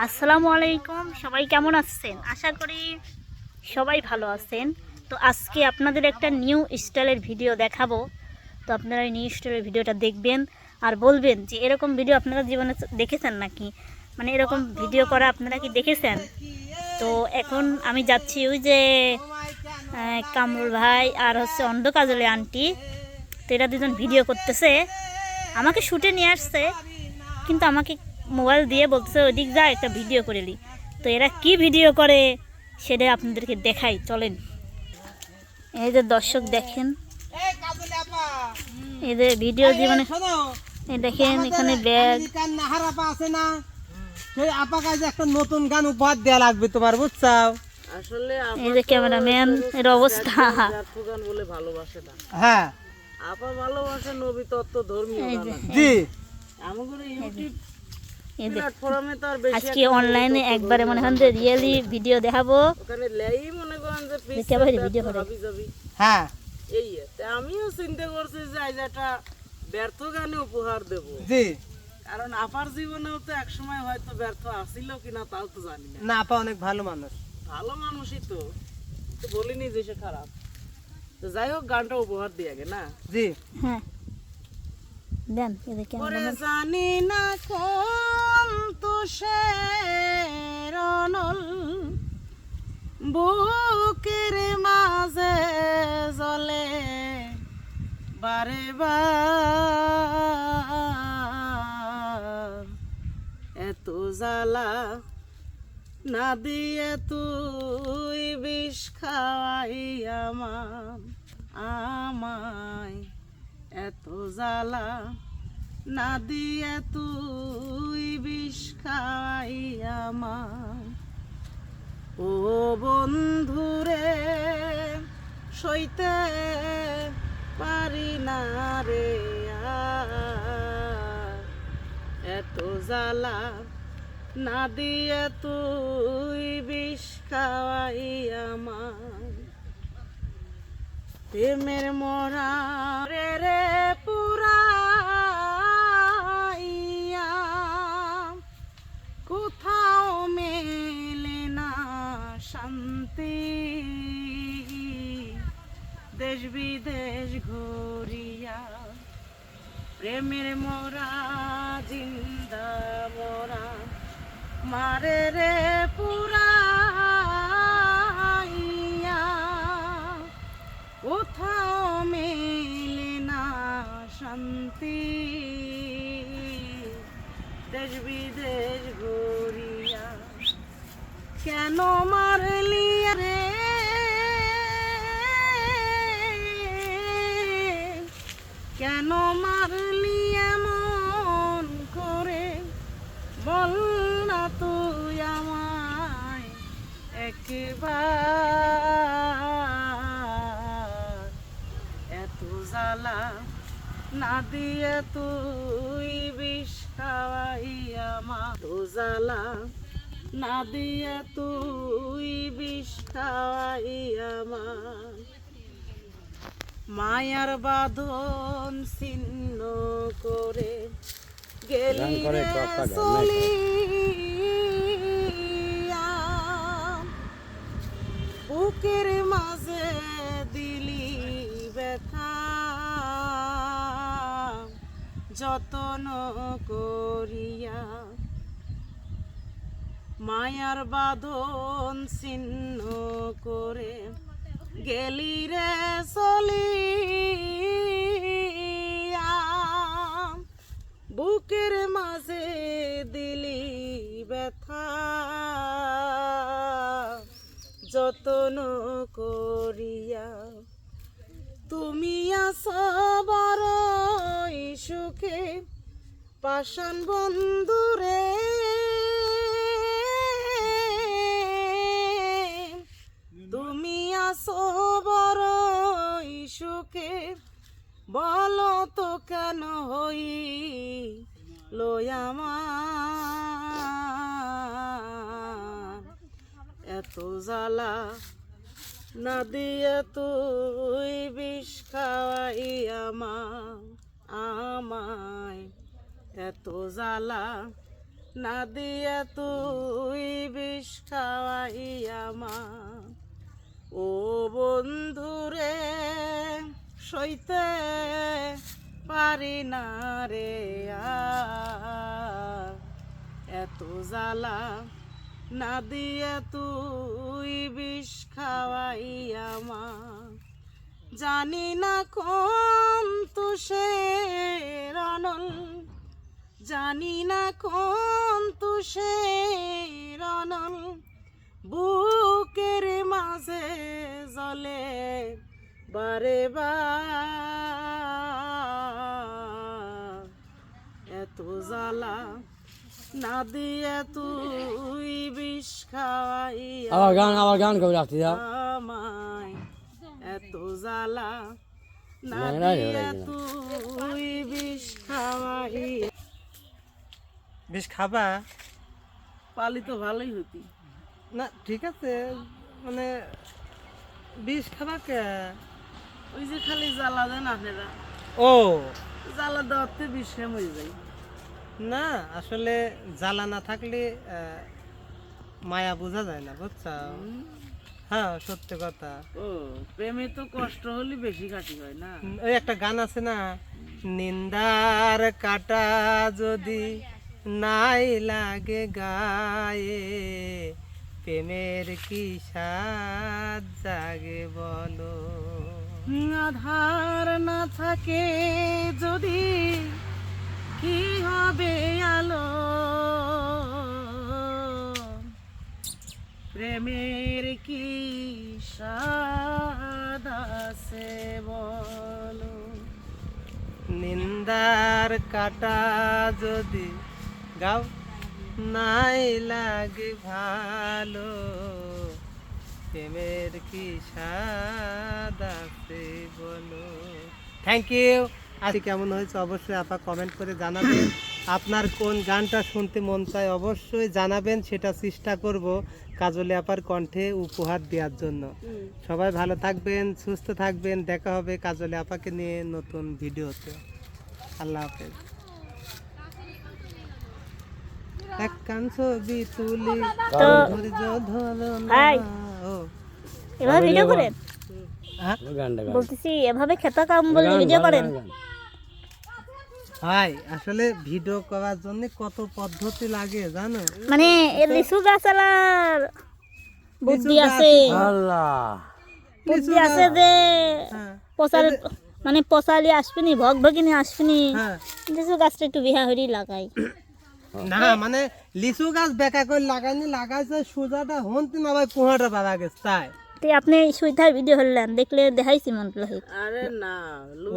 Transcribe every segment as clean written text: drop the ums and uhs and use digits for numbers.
আসসালামু আলাইকুম, সবাই কেমন আছেন? আশা করি সবাই ভালো আছেন। তো আজকে আপনাদের একটা নিউ স্টাইলের ভিডিও দেখাবো। তো আপনারা এই নিউ স্টাইলের ভিডিওটা দেখবেন আর বলবেন যে এরকম ভিডিও আপনারা জীবনে দেখেছেন নাকি, মানে এরকম ভিডিও করা আপনারা কি দেখেছেন? তো এখন আমি যাচ্ছি ওই যে কামরুল ভাই আর হচ্ছে অন্ধ কাজলে আন্টি, তো এরা দুজন ভিডিও করতেছে। আমাকে শুটে নিয়ে আসছে, কিন্তু আমাকে মোবাইল দিয়ে বলতেছে ওইদিক যা একটা ভিডিও করে নি। তো এরা কি ভিডিও করে সেটা আপনাদেরকে দেখাই, চলেন। এই যে দর্শক দেখেন, এদের ভিডিও জীবনে এই দেখেন এখানে ব্যাগ। একটা নতুন গান উপহার দেওয়া লাগবে তোমার, বুঝছাও? আসলে এই যে ক্যামেরাম্যান এর অবস্থা। গান বলে ভালোবাসে না। হ্যাঁ, আপা ভালোবাসে নবী তত্ত্ব ধর্মীয় এই গান। যে জি। আমাদের ইউটিউব এই যে প্ল্যাটফর্মে তো আর বেশি আজকে অনলাইনে একবারে মনে হয় যে রিয়েলি ভিডিও দেখাবো। ওখানে লেই মনে করেন যে দেখতে পারি ভিডিও করে। হাবি যাবি হ্যাঁ, এই তে আমিও চিন্তা করছি যে আজ একটা ব্যর্থ গানে উপহার দেব। জি। কারণ আপার জীবনেও তো একসময় হয়তো ব্যর্থ আসিল কিনা তাও তো জানি না। না, আপা অনেক ভালো মানুষ। ভালো মানুষই তো, তো বলিনি যে সে খারাপ। তো যাই হোক, গানটা উপহার দিয়ে আগে না। জি। হ্যাঁ দেন, এই যে ওরে ক্যামেরাম্যান। জানি না কোন তুষের অনল বুকের মাঝে জ্বলে বারে বার, এত জ্বালা না দিয়ে তুই বিষ খাওয়াই আমায়, এত জ্বালা না দিয়ে তুই বিষ খাওয়াই আমায়। ও বন্ধুরে সইতে পারি না রে আর, এত জ্বালা না দিয়ে তুই বিষ খাওয়াই আমায়। প্রেমের মরা রে পুরাইয়া কোথাও মেলে না শান্তি, দেশ বিদেশ ঘুরিয়া প্রেমের মরা জিন্দা মরা মারে রে পুরাইয়া কোথাও মেলে না শান্তি, দেশ বিদেশ ঘুরিয়া কেন মারলি রে, কেন মারলি এমন করে, বল না তুই আমায় একবার, এত জ্বালা না দিয়ে তুই বিষ খাওয়াই আমার, এত জ্বালা না দিয়ে তুই বিষ খাওয়াই আমার। মায়ার বাঁধন ছিন্ন করে গেলি রে চলিয়া, বুকের মাঝে দিলি ব্যথা যতন করিয়া, মায়ার বাঁধন ছিন্ন করে গেলি রে চলিয়া, বুকের মাঝে দিলি ব্যথা যতন করিয়া, তুমি আছো বড়ই সুখে পাষাণ বন্ধুরে, তুমি আছো বড়ই সুখে, বলো তো কেন হই লই আমার, এত জ্বালা না দিয়ে তুই বিষ খাওয়াই আমায়, এত জ্বালা না দিয়ে তুই বিষ খাওয়াইয়া মা ও বন্ধুরে সইতে পারি না রে আর এত জ্বালা না দিয়ে তুই বিষ খাওয়াইয়া মা জানি না কোন তুষের অনল জানি না কোন তুষের অনল বুকের মাঝে জ্বলে বারে বার এত জ্বালা না দিয়ে তুই বিষ খাওয়াইয়া আবার গান করে রাখতে দাও আমায় এত জ্বালা না দিয়ে তুই বিষ খাওয়াইয়া বেশ খাবা পালি তো ভালোই হতি না ঠিক আছে মানে বিষ খাবা কে ওই যে খালি জ্বালা দেন আপনারা ও জ্বালা দেওয়াতে বিষে মরে যায় না আসলে জ্বালা না থাকলে মায়া বোঝা যায় না বুঝছো হ্যাঁ সত্যি কথা ও প্রেমে তো কষ্ট হলে বেশি কাটি হয় না ওই একটা গান আছে না নিন্দার কাটা যদি নাই লাগে গায়ে প্রেমের কি স্বাদ জাগে বলো আধার না থাকে যদি কি হবে আলো প্রেমের কি স্বাদ আছে বলো নিন্দার কাটা যদি গাও নাই লাগে ভালো প্রেমের কি স্বাদ আছে বলো থ্যাংক ইউ আজ কেমন হয়েছে অবশ্যই আপা কমেন্ট করে জানাবেন আপনার কোন গানটা শুনতে মন চায় অবশ্যই জানাবেন সেটা চেষ্টা করব কাজলে আপার কণ্ঠে উপহার দেওয়ার জন্য সবাই ভালো থাকবেন সুস্থ থাকবেন দেখা হবে কাজলে আপাকে নিয়ে নতুন ভিডিওতে আল্লাহ হাফেজ এক কান ছবি তুলি তো ধৈর্য ধরো না। হাই। ও এভাবে ভিডিও করেন হ্যাঁ গানটা বলতেছি এভাবে খেতা কাম বলে ভিডিও করেন ভাই আসলে ভিডিও করার জন্য কত পদ্ধতি লাগে জানো মানে এর লিচু গাছ আলার বুদ্ধি আছে আল্লাহ বুদ্ধি আছে যে হ্যাঁ পচাল মানে পচালি আসবিনি ভগ ভগিনি আসবিনি হ্যাঁ লিচু গাছটা একটু বিহা হরি লাগাই না মানে লিচু গাছ বেকা করে লাগাইনি লাগাইছে সুজাটা হন্তি না ভাই কুহাটা বাবা গেছে তাই তো আপনি সুইথার ভিডিও হলেন দেখলে দেখাইছি মন লহিত আরে না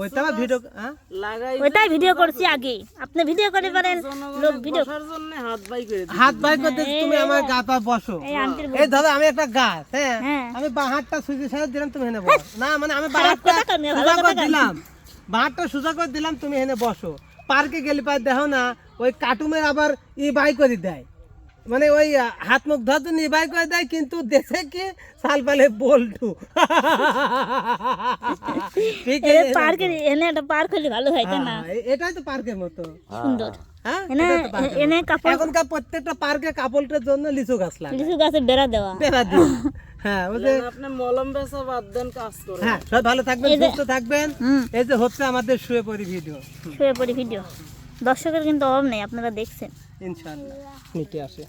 ওইটা আমার ভিডিও হ্যাঁ লাগাই ওইটাই ভিডিও করছি আগে আপনি ভিডিও করে পারেন লোক ভিডিও বসার জন্য হাত বাই করে দিই। হাত বাই করতে তুমি আমার গা পা বসো এই আন্টির এই ধরো আমি একটা গাছ হ্যাঁ হ্যাঁ। আমি বাহারটা সুজি সাহেব দিলাম তুমি হেনে বসো না মানে আমি বাহারটা কথা কন, ভালো সোজা কথা করে কন। দিলাম বাহারটা সোজা করে দিলাম তুমি হেনে বসো পার্কে গেলে পার দেখো না ওই কার্টুনের আবার ই বাই করে দেয় মানে ওই হাত মুখ ধর জন্য ই বাই করে দেয় কিন্তু দেশে কি সাল পালে বলটু ঠিক এ আছে পার্কে এনে একটা পার্ক হলে ভালো হয় তাই না এটাই তো পার্কের মতো সুন্দর হ্যাঁ এনে এটাই তো পার্কের এনে মতো। কাপড় এখনকার প্রত্যেকটা পার্কে কাপড়টার জন্য লিচু গাছ লাগে লিচু গাছে বেড়া দেওয়া বেড়া দিয়ে হ্যাঁ ওই যে আপনি মলম বেচা বাদ দেন কাজ করে হ্যাঁ সবাই ভালো থাকবেন এই যে- সুস্থ থাকবেন হুম এই যে হচ্ছে আমাদের শুয়ে পড়ি ভিডিও শুয়ে পড়ি ভিডিও দর্শকের কিন্তু অভাব নেই আপনারা দেখছেন ইনশাআল্লাহ নিতে আসে